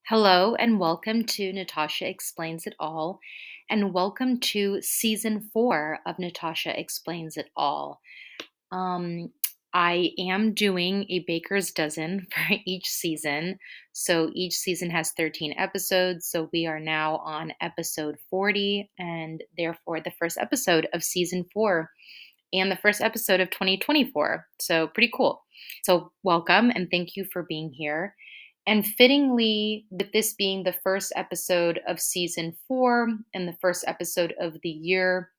Hello and welcome to Natasha Explains It All, and welcome to season 4 of Natasha Explains It All. Um, I am doing a baker's dozen for each season. So each season has 13 episodes. So we are now on episode 40, and therefore the first episode of season 4 and the first episode of 2024. So pretty cool. So welcome and thank you for being here. And fittingly, with this being the first episode of season 4 and the first episode of the year,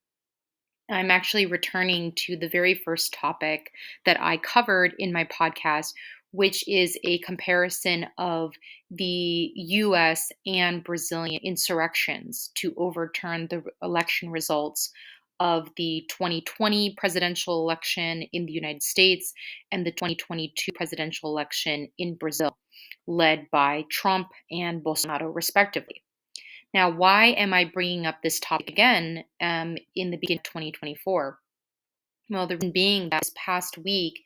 I'm actually returning to the very first topic that I covered in my podcast, which is a comparison of the US and Brazilian insurrections to overturn the election results of the 2020 presidential election in the United States and the 2022 presidential election in Brazil, led by Trump and Bolsonaro, respectively. Now, why am I bringing up this topic again in the beginning of 2024? Well, the reason being that this past week,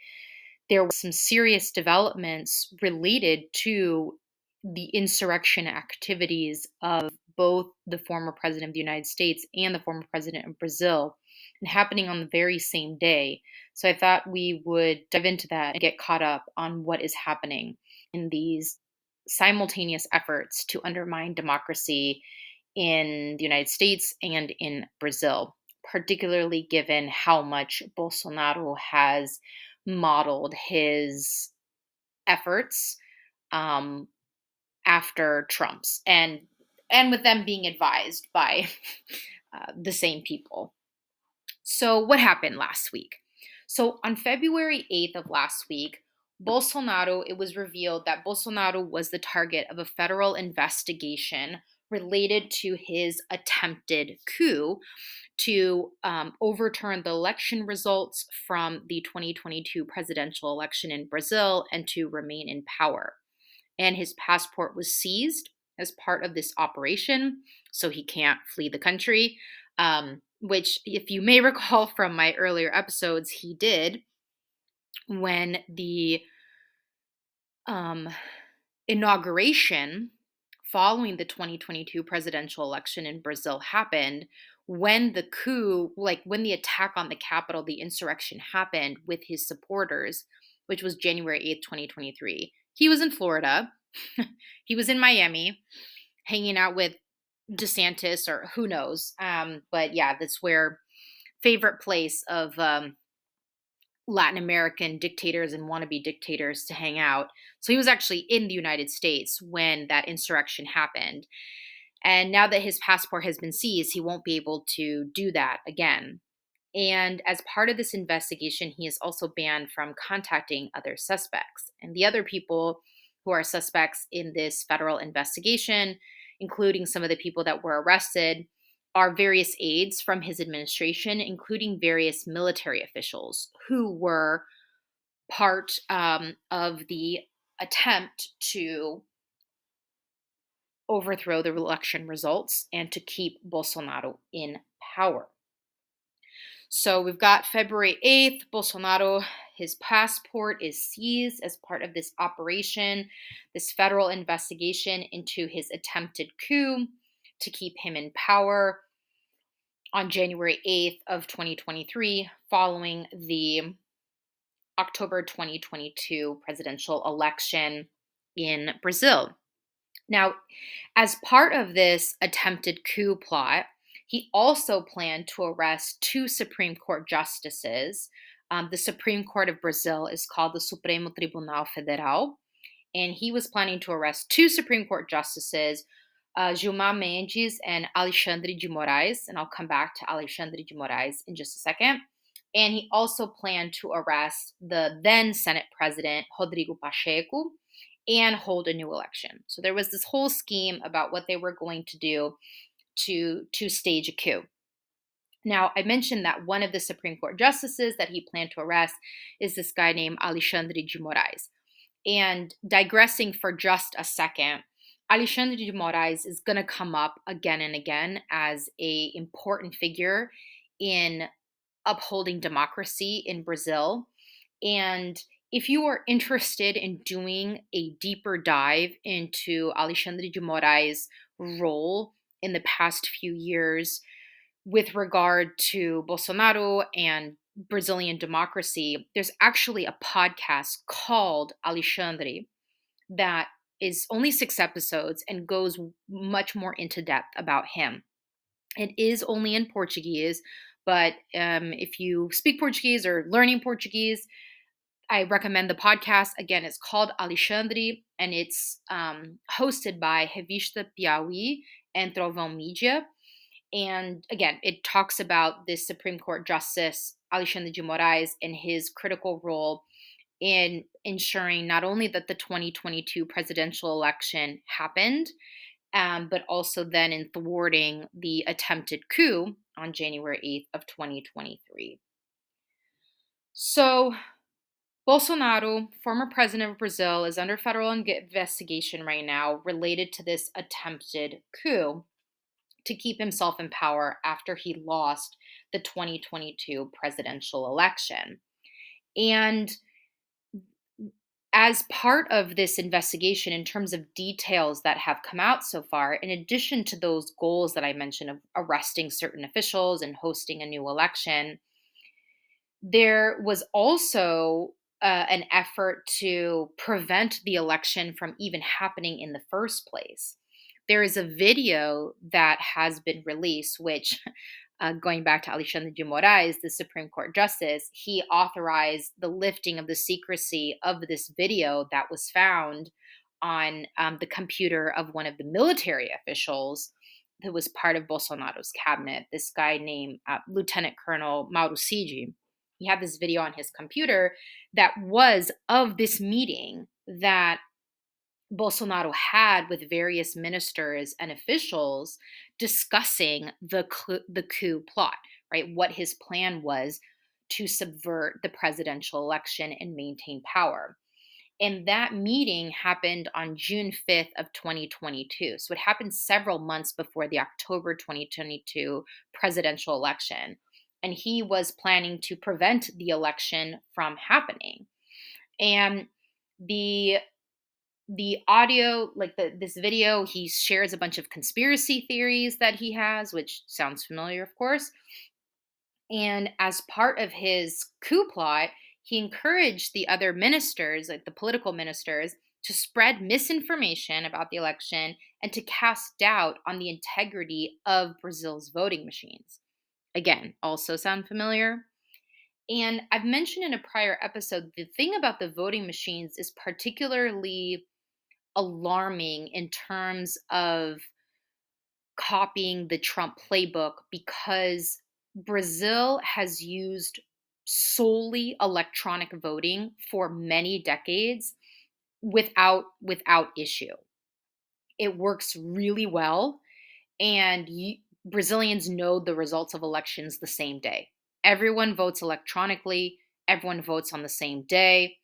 there were some serious developments related to the insurrection activities of both the former president of the United States and the former president of Brazil, and happening on the very same day. So I thought we would dive into that and get caught up on what is happening in these simultaneous efforts to undermine democracy in the United States and in Brazil, particularly given how much Bolsonaro has modeled his efforts um, after Trump's, and with them being advised by the same people. So, what happened last week? So, on February 8th of last week, it was revealed that Bolsonaro was the target of a federal investigation related to his attempted coup to overturn the election results from the 2022 presidential election in Brazil and to remain in power. And his passport was seized as part of this operation, so he can't flee the country, which, if you may recall from my earlier episodes, he did when the um, inauguration following the 2022 presidential election in Brazil happened. When the coup, like when the attack on the Capitol, the insurrection happened with his supporters, which was January 8th, 2023, he was in Florida. He was in Miami hanging out with DeSantis or who knows. But yeah, that's where favorite place of Latin American dictators and wannabe dictators to hang out. So he was actually in the United States when that insurrection happened. And now that his passport has been seized, he won't be able to do that again. And as part of this investigation, he is also banned from contacting other suspects. And the other people who are suspects in this federal investigation, including some of the people that were arrested, are various aides from his administration, including various military officials who were part of the attempt to overthrow the election results and to keep Bolsonaro in power. So we've got February 8th, Bolsonaro, his passport is seized as part of this operation, this federal investigation into his attempted coup to keep him in power on January 8th of 2023, following the October 2022 presidential election in Brazil. Now, as part of this attempted coup plot, he also planned to arrest two Supreme Court justices. The Supreme Court of Brazil is called the Supremo Tribunal Federal, and he was planning to arrest two Supreme Court justices, Gilmar Mendes and Alexandre de Moraes, and I'll come back to Alexandre de Moraes in just a second. And he also planned to arrest the then Senate President, Rodrigo Pacheco, and hold a new election. So there was this whole scheme about what they were going to do to stage a coup. Now, I mentioned that one of the Supreme Court justices that he planned to arrest is this guy named Alexandre de Moraes. And digressing for just a second, Alexandre de Moraes is going to come up again and again as an important figure in upholding democracy in Brazil. And If you are interested in doing a deeper dive into Alexandre de Moraes' role in the past few years with regard to Bolsonaro and Brazilian democracy, there's actually a podcast called Alexandre that is only 6 episodes and goes much more into depth about him. It is only in Portuguese, but if you speak Portuguese or learning Portuguese, I recommend the podcast. Again, it's called Alexandre, and it's hosted by Revista Piauí and Trovão Media. And again, it talks about this Supreme Court Justice, Alexandre de Moraes, and his critical role in ensuring not only that the 2022 presidential election happened, but also then in thwarting the attempted coup on January 8th of 2023. So Bolsonaro, former president of Brazil, is under federal investigation right now related to this attempted coup to keep himself in power after he lost the 2022 presidential election. And as part of this investigation, in terms of details that have come out so far, in addition to those goals that I mentioned of arresting certain officials and hosting a new election, there was also an effort to prevent the election from even happening in the first place. There is a video that has been released, which, going back to Alexandre de Moraes, the Supreme Court Justice, he authorized the lifting of the secrecy of this video that was found on the computer of one of the military officials who was part of Bolsonaro's cabinet, this guy named Lieutenant Colonel Mauro Cid. He had this video on his computer that was of this meeting that Bolsonaro had with various ministers and officials discussing the coup plot, right? What his plan was to subvert the presidential election and maintain power. And that meeting happened on June 5th of 2022. So it happened several months before the October 2022 presidential election. And he was planning to prevent the election from happening. And the audio, like this video, he shares a bunch of conspiracy theories that he has, which sounds familiar, of course. And as part of his coup plot, he encouraged the other ministers, like the political ministers, to spread misinformation about the election and to cast doubt on the integrity of Brazil's voting machines. Again, also sound familiar? And I've mentioned in a prior episode, the thing about the voting machines is particularly alarming in terms of copying the Trump playbook because Brazil has used solely electronic voting for many decades without issue. It works really well, and Brazilians know the results of elections the same day. Everyone votes electronically, everyone votes on the same day,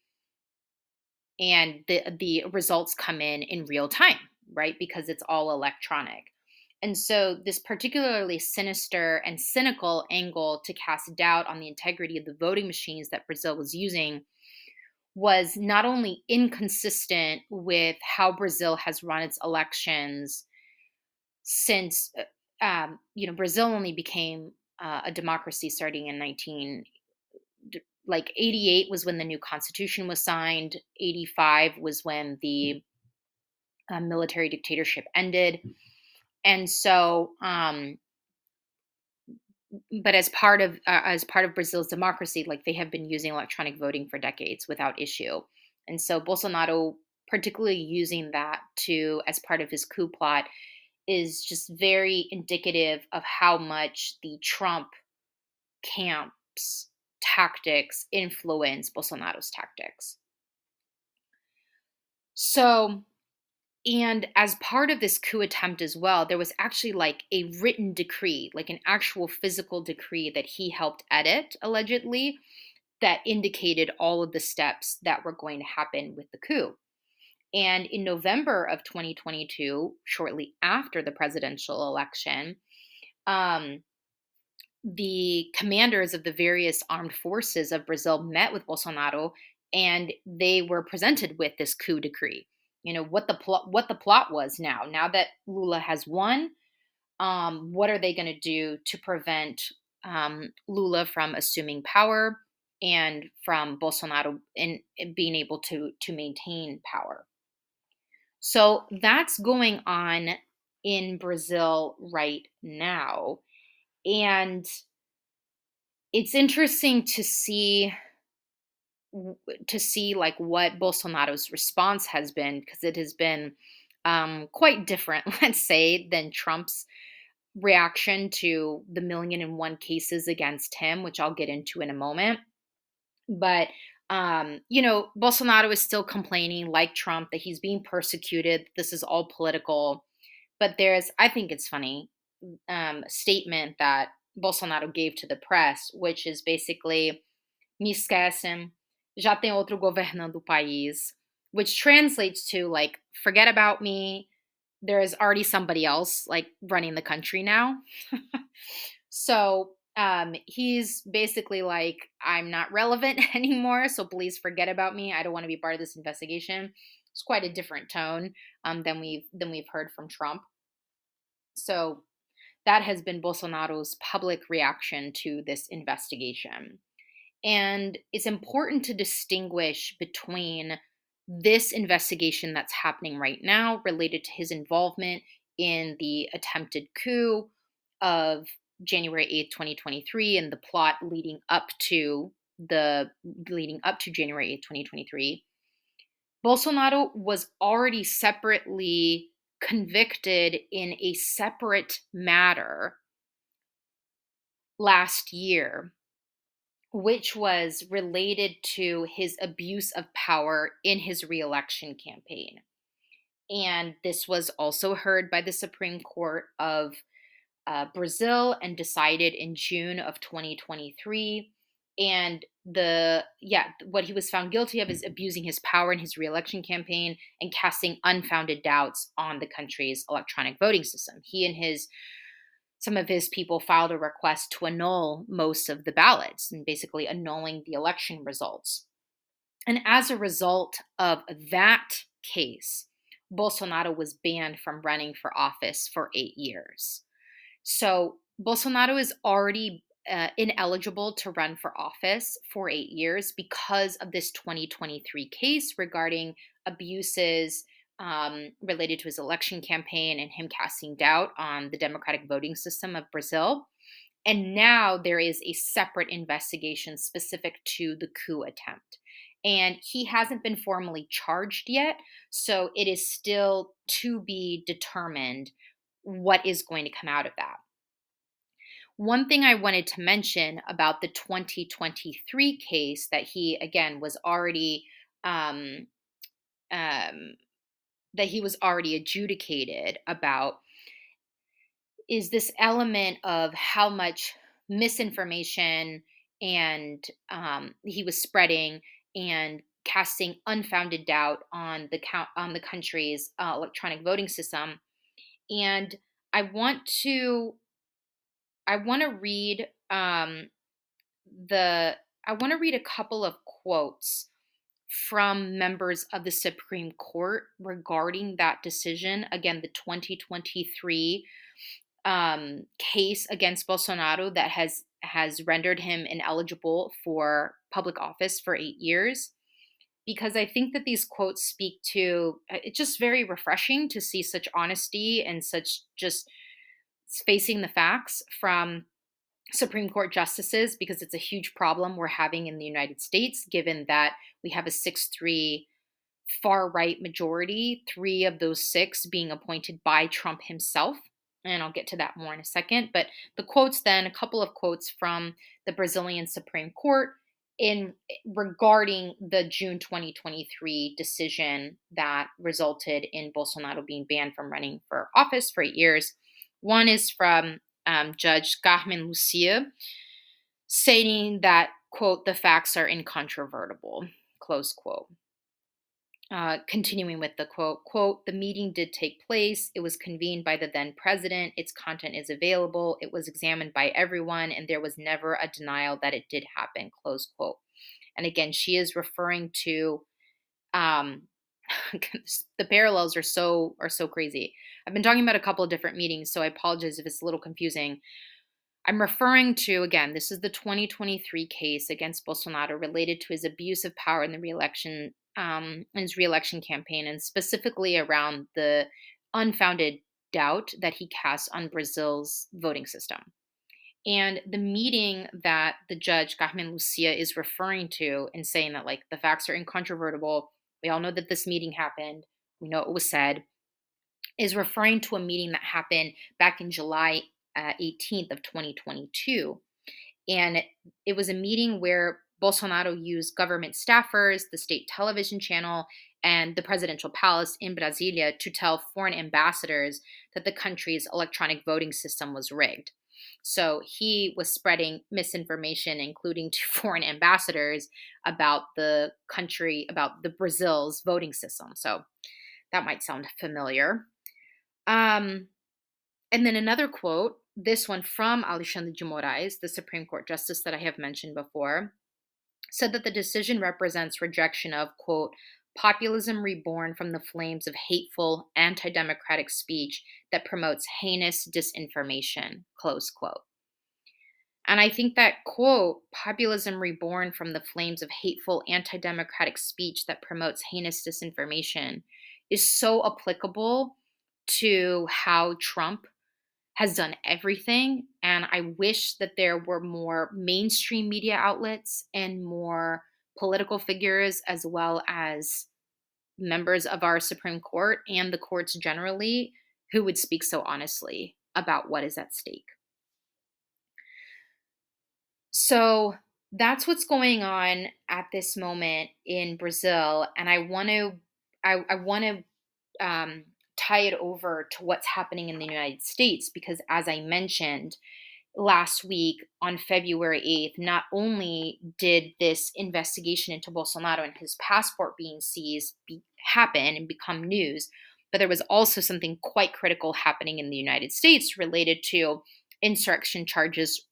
and the results come in real time, right? Because it's all electronic. And so this particularly sinister and cynical angle to cast doubt on the integrity of the voting machines that Brazil was using was not only inconsistent with how Brazil has run its elections since Brazil only became a democracy starting in 88 was when the new constitution was signed. 85 was when the military dictatorship ended. And so, but as part of Brazil's democracy, like they have been using electronic voting for decades without issue. And so Bolsonaro, particularly using that to as part of his coup plot, is just very indicative of how much the Trump camp's tactics influence Bolsonaro's tactics. So, and as part of this coup attempt as well, there was actually like a written decree, like an actual physical decree that he helped edit, allegedly, that indicated all of the steps that were going to happen with the coup. And in November of 2022, shortly after the presidential election, the commanders of the various armed forces of Brazil met with Bolsonaro and they were presented with this coup decree. What the plot was now that Lula has won. What are they going to do to prevent Lula from assuming power and from Bolsonaro in being able to maintain power? So that's going on in Brazil right now. And it's interesting to see like what Bolsonaro's response has been, because it has been quite different, let's say, than Trump's reaction to the 1,000,001 cases against him, which I'll get into in a moment. But Bolsonaro is still complaining, like Trump, that he's being persecuted. This is all political. But I think it's funny, statement that Bolsonaro gave to the press, which is basically, me esquecem, já tem outro governando o país, which translates to like, forget about me. There is already somebody else like running the country now. So he's basically like, I'm not relevant anymore. So please forget about me. I don't want to be part of this investigation. It's quite a different tone than we've heard from Trump. So that has been Bolsonaro's public reaction to this investigation. And it's important to distinguish between this investigation that's happening right now related to his involvement in the attempted coup of January 8th, 2023, and the plot leading up to January 8th, 2023. Bolsonaro was already separately convicted in a separate matter last year, which was related to his abuse of power in his reelection campaign. And this was also heard by the Supreme Court of Brazil and decided in June of 2023. And what he was found guilty of is abusing his power in his reelection campaign and casting unfounded doubts on the country's electronic voting system. He and some of his people filed a request to annul most of the ballots and basically annulling the election results. And as a result of that case, Bolsonaro was banned from running for office for 8 years. So Bolsonaro is already ineligible to run for office for 8 years because of this 2023 case regarding abuses related to his election campaign and him casting doubt on the democratic voting system of Brazil. And now there is a separate investigation specific to the coup attempt. And he hasn't been formally charged yet, so it is still to be determined what is going to come out of that. One thing I wanted to mention about the 2023 case that he, again, was already um, that he was already adjudicated about is this element of how much misinformation and he was spreading and casting unfounded doubt on the country's electronic voting system. And I want to I want to read the I want to read a couple of quotes from members of the Supreme Court regarding that decision. Again, the 2023 case against Bolsonaro that has rendered him ineligible for public office for 8 years. Because I think that these quotes speak to it's just very refreshing to see such honesty and such just facing the facts from Supreme Court justices, because it's a huge problem we're having in the United States, given that we have a 6-3 far right majority, 3 of those 6 being appointed by Trump himself. And I'll get to that more in a second. But the quotes then, a couple of quotes from the Brazilian Supreme Court in regarding the June 2023 decision that resulted in Bolsonaro being banned from running for office for 8 years. One is from Judge Carmen Lucia, stating that, quote, the facts are incontrovertible, close quote. Continuing with the quote, the meeting did take place. It was convened by the then president. Its content is available. It was examined by everyone, and there was never a denial that it did happen, close quote. And again, she is referring to um, the parallels are so crazy. I've been talking about a couple of different meetings, so I apologize if it's a little confusing. I'm referring to, again, this is the 2023 case against Bolsonaro related to his abuse of power in the reelection, in his reelection campaign, and specifically around the unfounded doubt that he casts on Brazil's voting system. And the meeting that the judge, Carmen Lucia, is referring to and saying that, like, the facts are incontrovertible. We all know that this meeting happened. We know it was said, is referring to a meeting that happened back in July 18th of 2022. And it was a meeting where Bolsonaro used government staffers, the state television channel, and the presidential palace in Brasilia to tell foreign ambassadors that the country's electronic voting system was rigged. So he was spreading misinformation, including to foreign ambassadors, about the country, about the Brazil's voting system. So that might sound familiar. Um, and then another quote, this one from Alexandre de Moraes, the Supreme Court justice that I have mentioned before, said that the decision represents rejection of, quote, populism reborn from the flames of hateful, anti democratic speech that promotes heinous disinformation, close quote. And I think that quote, populism reborn from the flames of hateful, anti democratic speech that promotes heinous disinformation, is so applicable to how Trump has done everything. And I wish that there were more mainstream media outlets and more political figures, as well as members of our Supreme Court and the courts generally, who would speak so honestly about what is at stake. So that's what's going on at this moment in Brazil. And I want to tie it over to what's happening in the United States, because as I mentioned last week on February 8th, not only did this investigation into Bolsonaro and his passport being seized happen and become news, but there was also something quite critical happening in the United States related to insurrection charges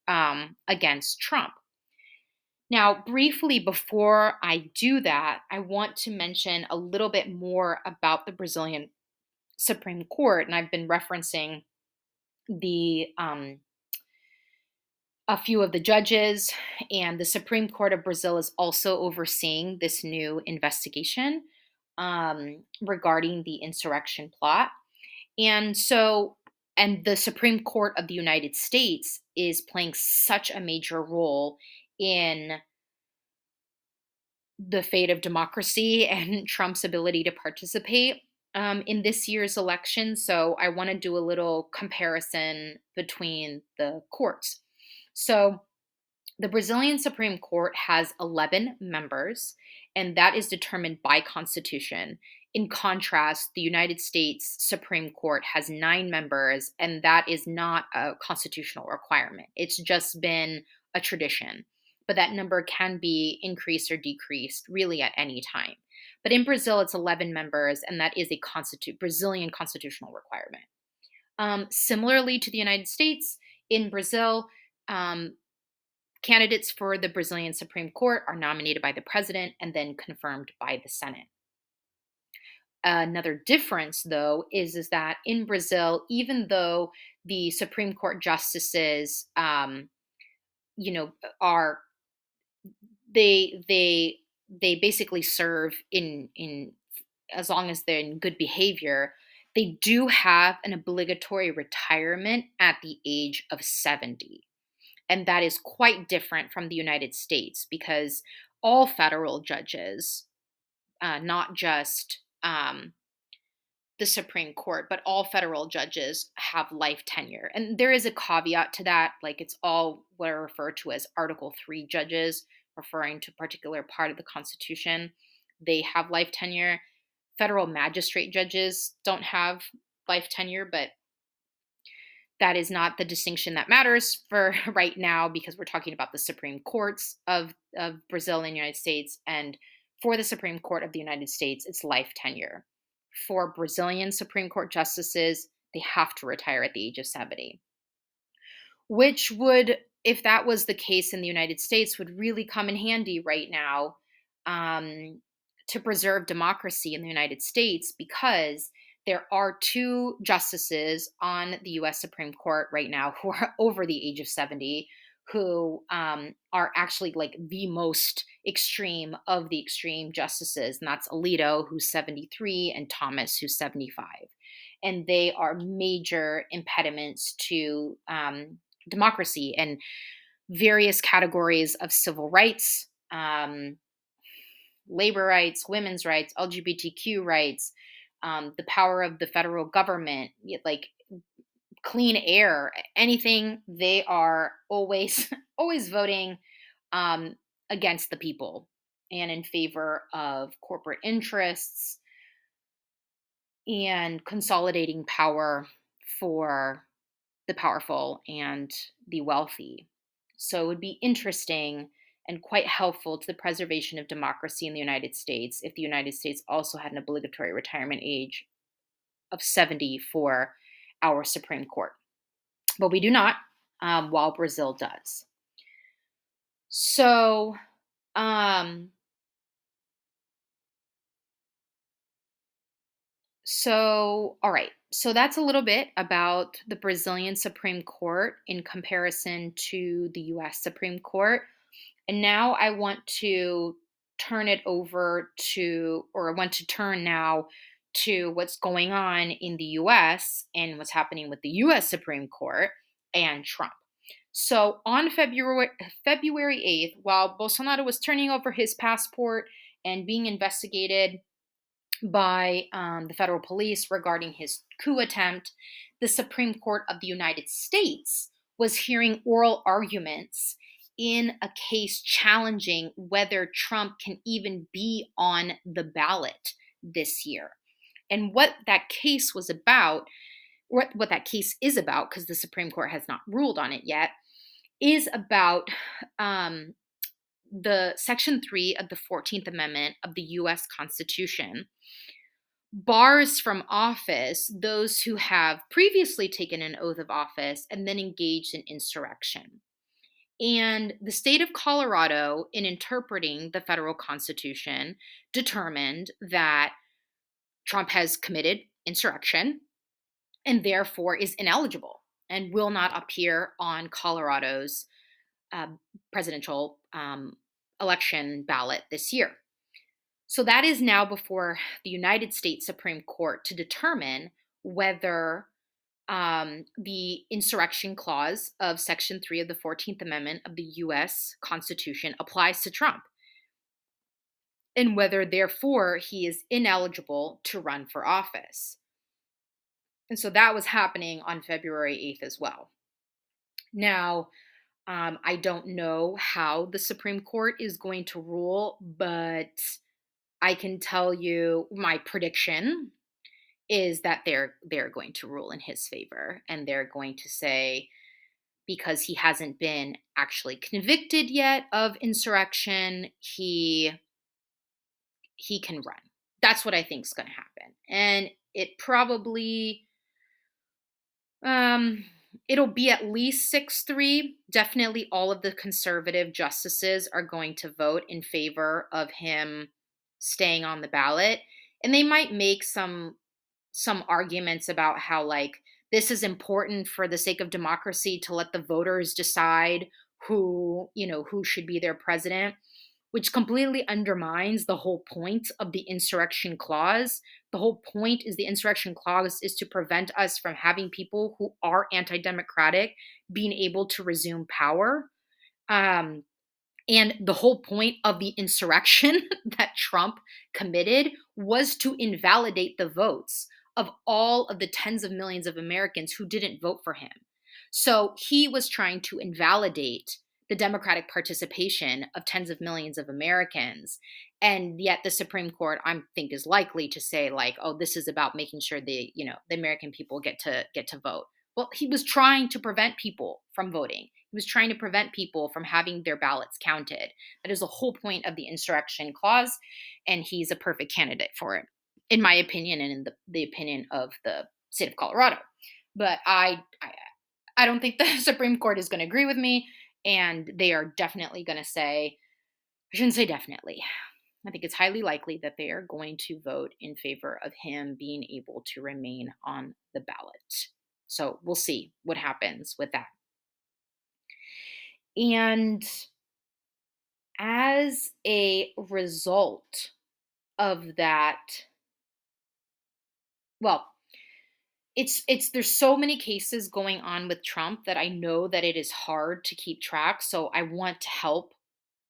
against Trump. Now, briefly before I do that, I want to mention a little bit more about the Brazilian Supreme Court, and I've been referencing the a few of the judges, and the Supreme Court of Brazil is also overseeing this new investigation regarding the insurrection plot. And so, and the Supreme Court of the United States is playing such a major role in the fate of democracy and Trump's ability to participate in this year's election. So I want to do a little comparison between the courts. So the Brazilian Supreme Court has 11 members, and that is determined by constitution. In contrast, the United States Supreme Court has 9 members, and that is not a constitutional requirement. It's just been a tradition. But that number can be increased or decreased really at any time. But in Brazil, it's 11 members, and that is a Brazilian constitutional requirement. Similarly to the United States, in Brazil, candidates for the Brazilian Supreme Court are nominated by the president and then confirmed by the Senate. Another difference, though, is that in Brazil, even though the Supreme Court justices, are they basically serve in as long as they're in good behavior, they do have an obligatory retirement at the age of 70. And that is quite different from the United States, because all federal judges, not just the Supreme Court, but all federal judges have life tenure. And there is a caveat to that, like it's all what are referred to as Article 3 judges, referring to a particular part of the Constitution. They have life tenure. Federal magistrate judges don't have life tenure, but that is not the distinction that matters for right now, because we're talking about the Supreme Courts of Brazil and the United States. And for the Supreme Court of the United States, it's life tenure. For Brazilian Supreme Court justices, they have to retire at the age of 70, which would, if that was the case in the United States, would really come in handy right now to preserve democracy in the United States, because there are two justices on the US Supreme Court right now who are over the age of 70, who are actually like the most extreme of the extreme justices. And that's Alito, who's 73, and Thomas, who's 75. And they are major impediments to democracy and various categories of civil rights, labor rights, women's rights, LGBTQ rights, the power of the federal government, like clean air, anything. They are always always voting um, against the people and in favor of corporate interests and consolidating power for the powerful and the wealthy. So it would be interesting and quite helpful to the preservation of democracy in the United States if the United States also had an obligatory retirement age of 70 for our Supreme Court. But we do not, while Brazil does. So, um, all right. So that's a little bit about the Brazilian Supreme Court in comparison to the US Supreme Court. And now I want to turn it over to, or I want to turn now to what's going on in the US and what's happening with the US Supreme Court and Trump. So on February 8th, while Bolsonaro was turning over his passport and being investigated by the federal police regarding his coup attempt, the Supreme Court of the United States was hearing oral arguments in a case challenging whether Trump can even be on the ballot this year. And what that case was about, what that case is about, because the Supreme Court has not ruled on it yet, is about the Section 3 of the 14th Amendment of the US Constitution bars from office those who have previously taken an oath of office and then engaged in insurrection. And the state of Colorado, in interpreting the federal constitution, determined that Trump has committed insurrection and therefore is ineligible and will not appear on Colorado's presidential election ballot this year. So that is now before the United States Supreme Court to determine whether the insurrection clause of Section 3 of the 14th Amendment of the US Constitution applies to Trump, and whether, therefore, he is ineligible to run for office. And so that was happening on February 8th as well. Now, I don't know how the Supreme Court is going to rule, but I can tell you my prediction is that they're going to rule in his favor, and they're going to say, because he hasn't been actually convicted yet of insurrection, he can run. That's what I think is going to happen. And it probably it'll be at least 6-3. Definitely all of the conservative justices are going to vote in favor of him staying on the ballot. And they might make some arguments about how, like, this is important for the sake of democracy to let the voters decide who should be their president, which completely undermines the whole point of the insurrection clause. The whole point is the insurrection clause is to prevent us from having people who are anti-democratic being able to resume power. And the whole point of the insurrection that Trump committed was to invalidate the votes of all of the tens of millions of Americans who didn't vote for him. So he was trying to invalidate the democratic participation of tens of millions of Americans. And yet the Supreme Court, I think, is likely to say, like, oh, this is about making sure the American people get to vote. Well, he was trying to prevent people from voting. He was trying to prevent people from having their ballots counted. That is the whole point of the insurrection clause, and he's a perfect candidate for it, in my opinion, and in the opinion of the state of Colorado. But I don't think the Supreme Court is going to agree with me, and they are definitely going to say, I shouldn't say definitely. I think it's highly likely that they are going to vote in favor of him being able to remain on the ballot. So we'll see what happens with that. And as a result of that, well, it's there's so many cases going on with Trump that I know that it is hard to keep track. So I want to help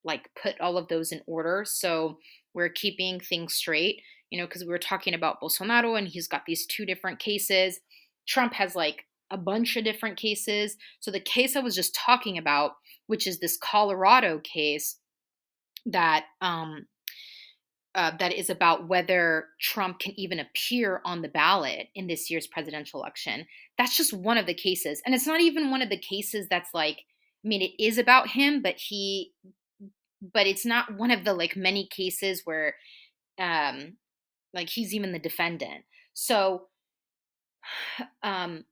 like put all of those in order so we're keeping things straight, because we were talking about Bolsonaro and he's got these two different cases. Trump has like a bunch of different cases. So the case I was just talking about, which is this Colorado case that that is about whether Trump can even appear on the ballot in this year's presidential election. That's just one of the cases. And it's not even one of the cases that's like, I mean, it is about him, but it's not one of the like many cases where um like he's even the defendant. So um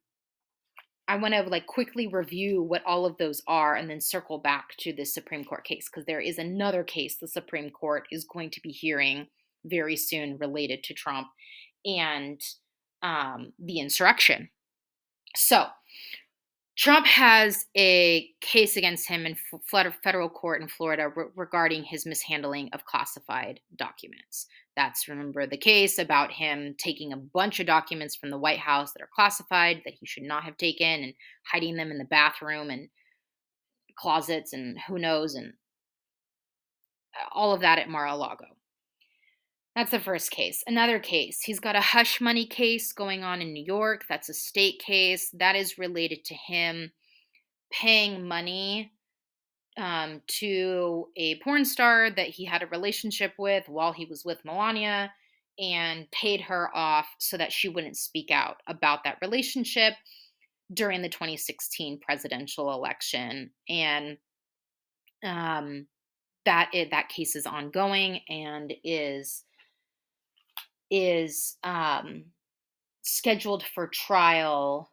I want to like quickly review what all of those are and then circle back to the Supreme Court case because there is another case the Supreme Court is going to be hearing very soon related to Trump and the insurrection. So Trump has a case against him in federal court in Florida regarding his mishandling of classified documents. That's, remember, the case about him taking a bunch of documents from the White House that are classified that he should not have taken and hiding them in the bathroom and closets and who knows and all of that at Mar-a-Lago. That's the first case. Another case, he's got a hush money case going on in New York. That's a state case that is related to him paying money to a porn star that he had a relationship with while he was with Melania and paid her off so that she wouldn't speak out about that relationship during the 2016 presidential election. And that case is ongoing and is scheduled for trial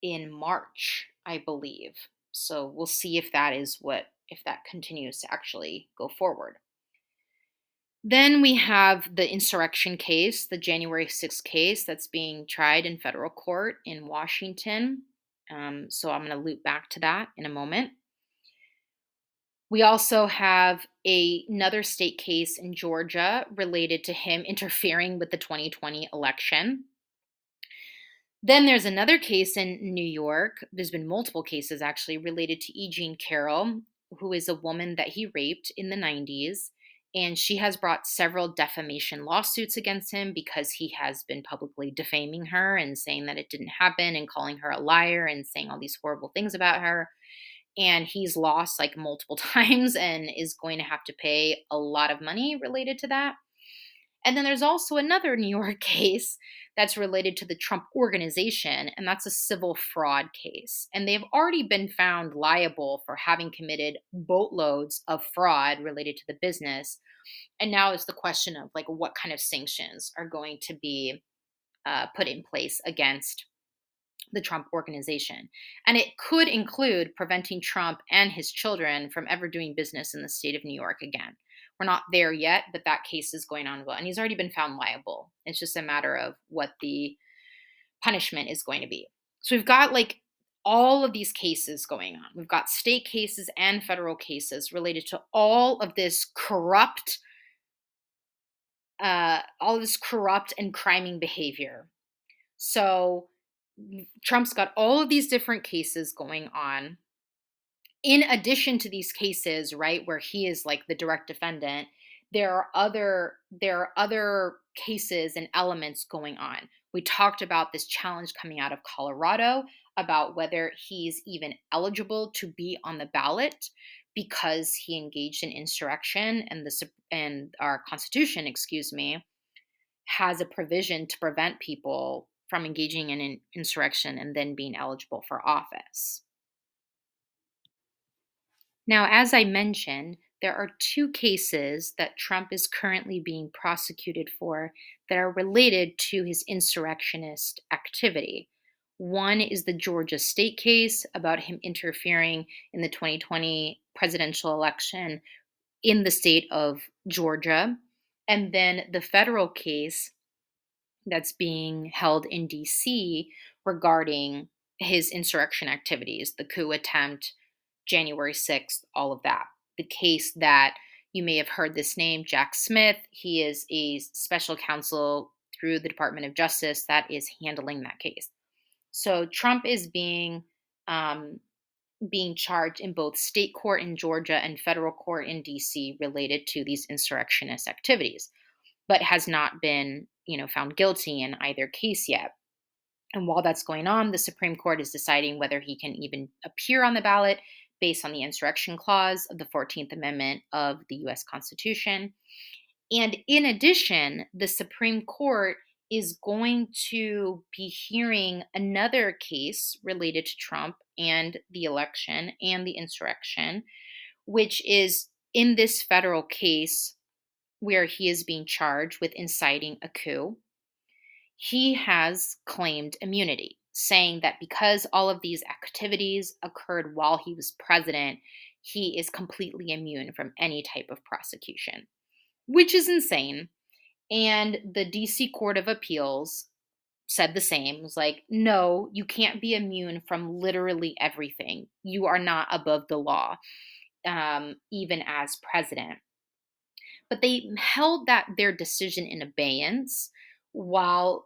in March, I believe. So we'll see if that continues to actually go forward. Then we have the insurrection case, the January 6th case that's being tried in federal court in Washington. So I'm going to loop back to that in a moment. We also have another state case in Georgia related to him interfering with the 2020 election. Then there's another case in New York. There's been multiple cases actually related to E. Jean Carroll, who is a woman that he raped in the 90s. And she has brought several defamation lawsuits against him because he has been publicly defaming her and saying that it didn't happen and calling her a liar and saying all these horrible things about her. And he's lost like multiple times and is going to have to pay a lot of money related to that. And then there's also another New York case that's related to the Trump organization, and that's a civil fraud case. And they've already been found liable for having committed boatloads of fraud related to the business. And now it's the question of like what kind of sanctions are going to be put in place against the Trump organization. And it could include preventing Trump and his children from ever doing business in the state of New York again. We're not there yet, but that case is going on well. And he's already been found liable. It's just a matter of what the punishment is going to be. So we've got like all of these cases going on. We've got state cases and federal cases related to all of this corrupt and criming behavior. So Trump's got all of these different cases going on. In addition to these cases, right, where he is like the direct defendant, there are other cases and elements going on. We talked about this challenge coming out of Colorado about whether he's even eligible to be on the ballot because he engaged in insurrection, and our Constitution, has a provision to prevent people from engaging in an insurrection and then being eligible for office. Now, as I mentioned, there are two cases that Trump is currently being prosecuted for that are related to his insurrectionist activity. One is the Georgia state case about him interfering in the 2020 presidential election in the state of Georgia. And then the federal case that's being held in DC regarding his insurrection activities, the coup attempt, January 6th, all of that. The case that you may have heard this name, Jack Smith, he is a special counsel through the Department of Justice that is handling that case. So Trump is um, being charged in both state court in Georgia and federal court in DC related to these insurrectionist activities, but has not been, found guilty in either case yet. And while that's going on, the Supreme Court is deciding whether he can even appear on the ballot based on the insurrection clause of the 14th Amendment of the US Constitution. And in addition, the Supreme Court is going to be hearing another case related to Trump and the election and the insurrection, which is in this federal case where he is being charged with inciting a coup. He has claimed immunity, saying that because all of these activities occurred while he was president, he is completely immune from any type of prosecution, which is insane. And the DC Court of Appeals said the same. It was like, no, you can't be immune from literally everything. You are not above the law, even as president. But they held that their decision in abeyance while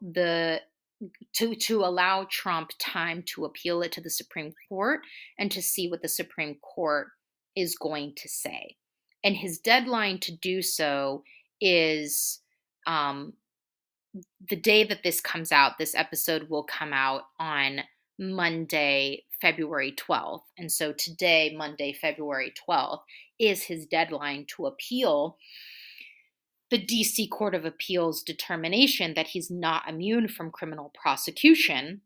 to allow Trump time to appeal it to the Supreme Court and to see what the Supreme Court is going to say. And his deadline to do so is um, the day that this comes out. This episode will come out on Monday, February 12th. And so today, Monday, February 12th, is his deadline to appeal the DC Court of Appeals determination that he's not immune from criminal prosecution.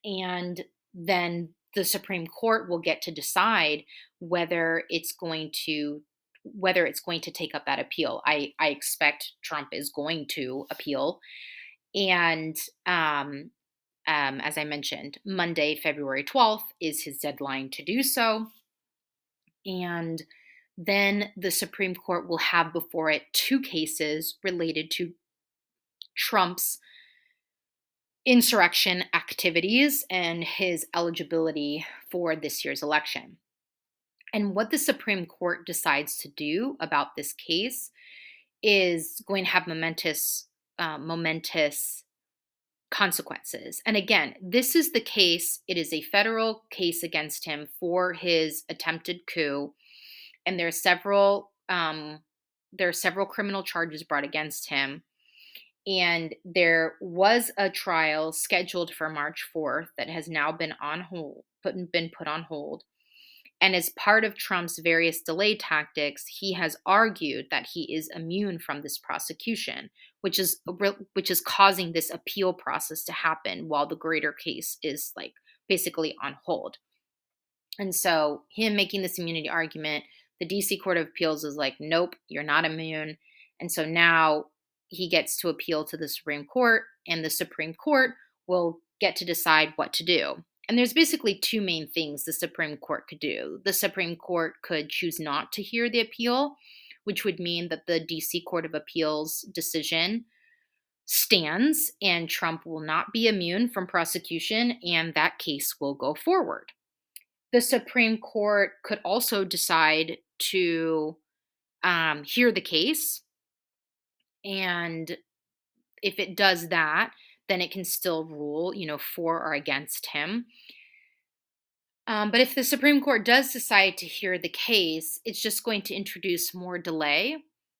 And then the Supreme Court will get to decide whether it's going to take up that appeal. I expect Trump is going to appeal. And as I mentioned, Monday, February 12th is his deadline to do so. And then the Supreme Court will have before it two cases related to Trump's insurrection activities and his eligibility for this year's election. And what the Supreme Court decides to do about this case is going to have momentous consequences. And again, this is the case. It is a federal case against him for his attempted coup, and there are several criminal charges brought against him. And there was a trial scheduled for March 4th that has now been put on hold. And as part of Trump's various delay tactics, he has argued that he is immune from this prosecution, which is causing this appeal process to happen while the greater case is like basically on hold. And so him making this immunity argument, the DC Court of Appeals is like, nope, you're not immune. And so now he gets to appeal to the Supreme Court, and the Supreme Court will get to decide what to do. And there's basically two main things the Supreme Court could do. The Supreme Court could choose not to hear the appeal, which would mean that the DC Court of Appeals decision stands and Trump will not be immune from prosecution, and that case will go forward. The Supreme Court could also decide to hear the case. And if it does that, then it can still rule, for or against him. But if the Supreme Court does decide to hear the case, it's just going to introduce more delay,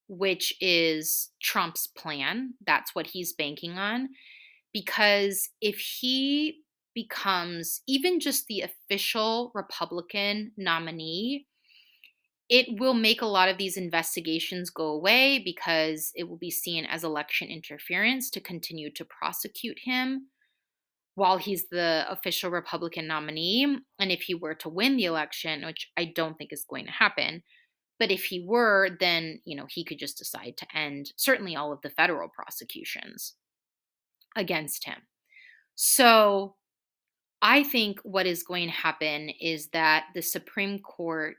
which is Trump's plan. That's what he's banking on. Because if he becomes even just the official Republican nominee, it will make a lot of these investigations go away because it will be seen as election interference to continue to prosecute him while he's the official Republican nominee. And if he were to win the election, which I don't think is going to happen, but if he were, then, he could just decide to end certainly all of the federal prosecutions against him. So I think what is going to happen is that the Supreme Court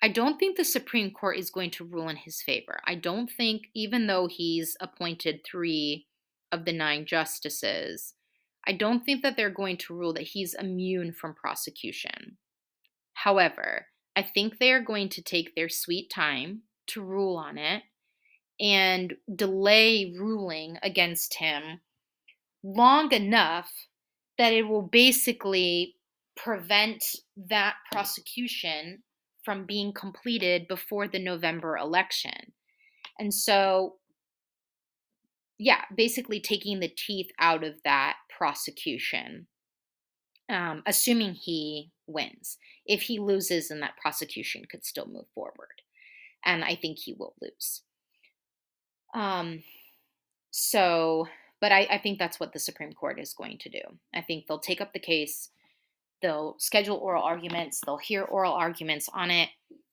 I don't think the Supreme Court is going to rule in his favor. I don't think, even though he's appointed 3 of the 9 justices, I don't think that they're going to rule that he's immune from prosecution. However, I think they are going to take their sweet time to rule on it and delay ruling against him long enough that it will basically prevent that prosecution from being completed before the November election. And so, yeah, basically taking the teeth out of that prosecution, assuming he wins. If he loses, then that prosecution could still move forward. And I think he will lose. Um, so, but I think that's what the Supreme Court is going to do. I think they'll take up the case, they'll schedule oral arguments, they'll hear oral arguments on it,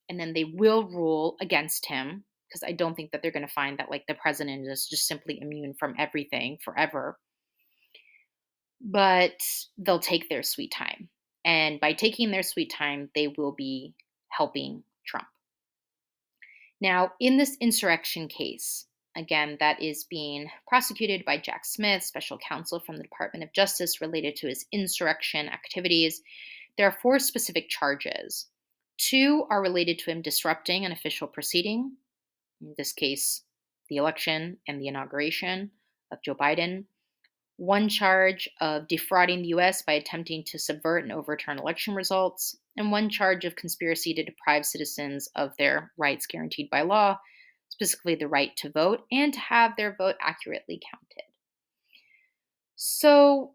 and then they will rule against him because I don't think that they're going to find that like the president is just simply immune from everything forever. But they'll take their sweet time. And by taking their sweet time, they will be helping Trump. Now, in this insurrection case, again, that is being prosecuted by Jack Smith, special counsel from the Department of Justice related to his insurrection activities. There are 4 specific charges. 2 are related to him disrupting an official proceeding, in this case, the election and the inauguration of Joe Biden. 1 charge of defrauding the U.S. by attempting to subvert and overturn election results, and 1 charge of conspiracy to deprive citizens of their rights guaranteed by law, specifically the right to vote and to have their vote accurately counted. So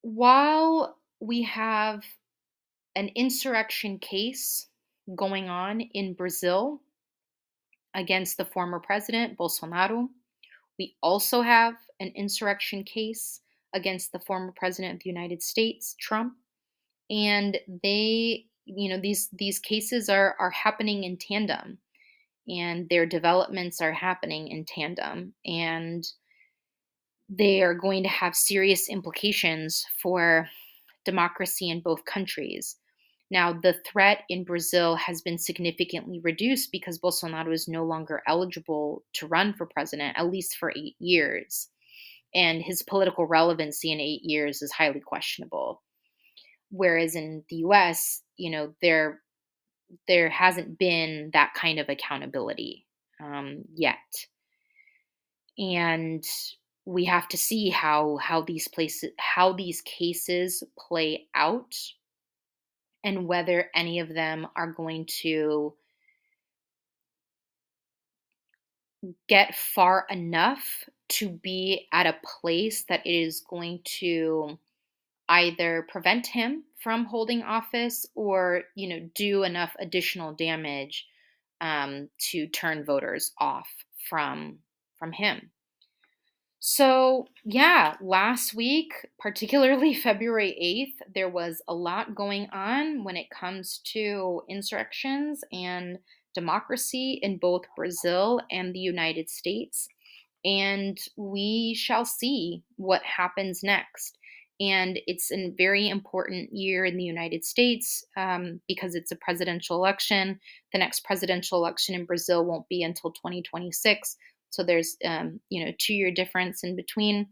while we have an insurrection case going on in Brazil against the former president, Bolsonaro, we also have an insurrection case against the former president of the United States, Trump, and these cases are happening in tandem, and their developments are happening in tandem, and they are going to have serious implications for democracy in both countries. Now, the threat in Brazil has been significantly reduced because Bolsonaro is no longer eligible to run for president, at least for 8 years. And his political relevancy in 8 years is highly questionable. Whereas in the US, there hasn't been that kind of accountability yet. And we have to see how these cases play out, and whether any of them are going to get far enough to be at a place that it is going to either prevent him from holding office or, do enough additional damage to turn voters off from him. So, yeah, last week, particularly February 8th, there was a lot going on when it comes to insurrections and democracy in both Brazil and the United States. And we shall see what happens next. And it's a very important year in the United States because it's a presidential election. The next presidential election in Brazil won't be until 2026. So there's, 2-year difference in between.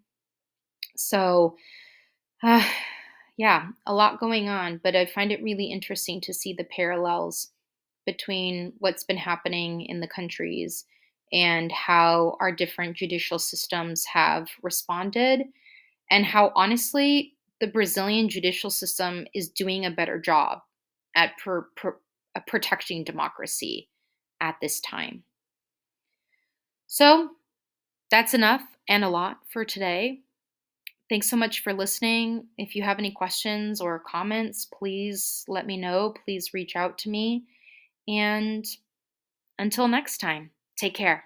So, yeah, a lot going on. But I find it really interesting to see the parallels between what's been happening in the countries and how our different judicial systems have responded, and how honestly the Brazilian judicial system is doing a better job at protecting democracy at this time. So that's enough and a lot for today. Thanks so much for listening. If you have any questions or comments, please let me know. Please reach out to me. And until next time, take care.